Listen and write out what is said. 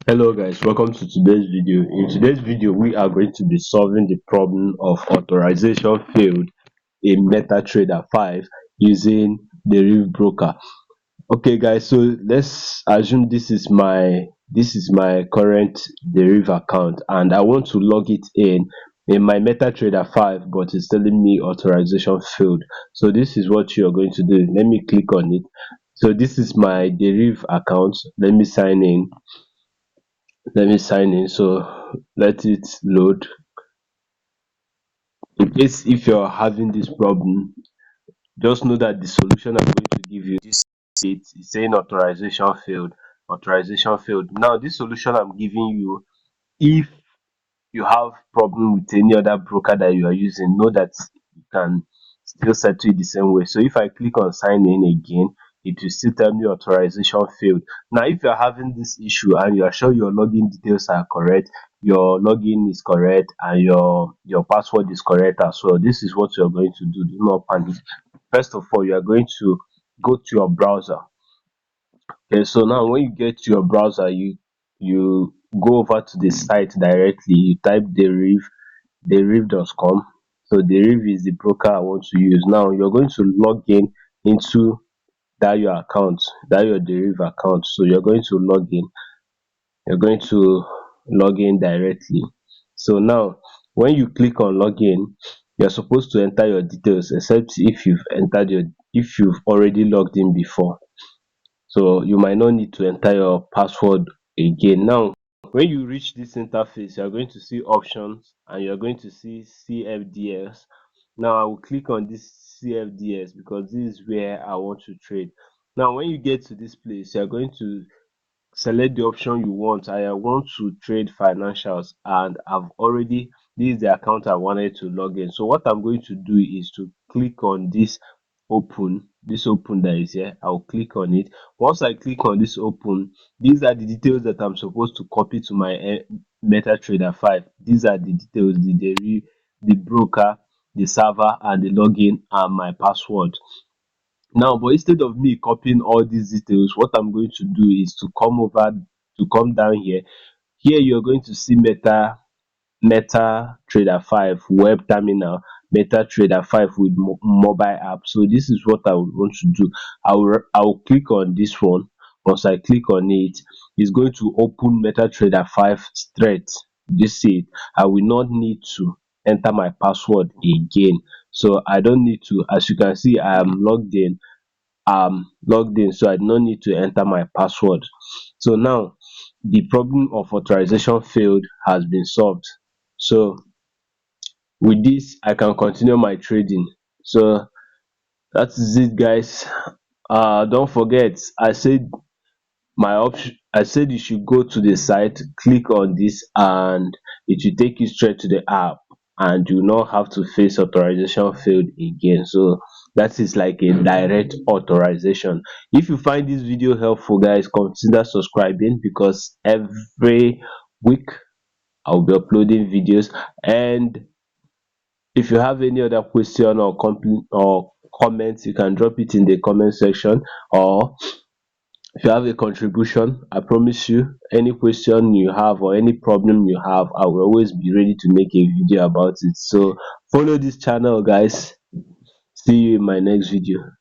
Hello guys, welcome to today's video. In today's video, we are going to be solving the problem of authorization failed in MetaTrader 5 using Deriv broker. Okay guys, so let's assume this is my current Deriv account and I want to log it in my MetaTrader 5, but it's telling me authorization failed. So this is what you're going to do. Let me click on it. So this is my Deriv account. Let me sign in. So let it load. In case if you're having this problem, just know that the solution I'm going to give you, this it is saying authorization failed. Now this solution I'm giving you, if you have problem with any other broker that you are using, know that you can still settle it the same way. So if I click on sign in again, it will still tell me authorization failed. Now if you are having this issue and you are sure your login details are correct, your login is correct, and your password is correct as well, this is what you are going to do. Do not panic. First of all, you are going to go to your browser. Okay, so now when you get to your browser, you go over to the site directly. You type deriv.com. So Deriv is the broker I want to use. Now you're going to log in into that your account, that your Deriv account. So you're going to log in directly. So now when you click on login, you're supposed to enter your details, except if you've already logged in before. So you might not need to enter your password again. Now when you reach this interface, you're going to see options and you're going to see CFDs. Now I will click on this CFDs because this is where I want to trade. Now when you get to this place, you're going to select the option you want. I want to trade financials, and this is the account I wanted to log in. So what I'm going to do is to click on this open that is here. I'll click on it. Once I click on this open, these are the details that I'm supposed to copy to my MetaTrader 5. These are the details: the broker, the server, and the login, and my password. Now, but instead of me copying all these details, what I'm going to do is to come down here. Here you're going to see MetaTrader 5 web terminal, MetaTrader 5 with mobile app. So this is what I would want to do. I will click on this one. Once I click on it, it's going to open MetaTrader 5 straight. This is it. I will not need to enter my password again. So I don't need to. As you can see, I'm logged in, so I do not need to enter my password. So now the problem of authorization failed has been solved. So with this, I can continue my trading. So that is it, guys. Don't forget, I said you should go to the site, click on this, and it will take you straight to the app, and you will not have to face authorization failed again. So that is like a direct authorization. If you find this video helpful, guys, consider subscribing, because every week I'll be uploading videos. And if you have any other question or comments, you can drop it in the comment section. Or if you have a contribution, I promise you, any question you have or any problem you have, I will always be ready to make a video about it. So follow this channel, guys. See you in my next video.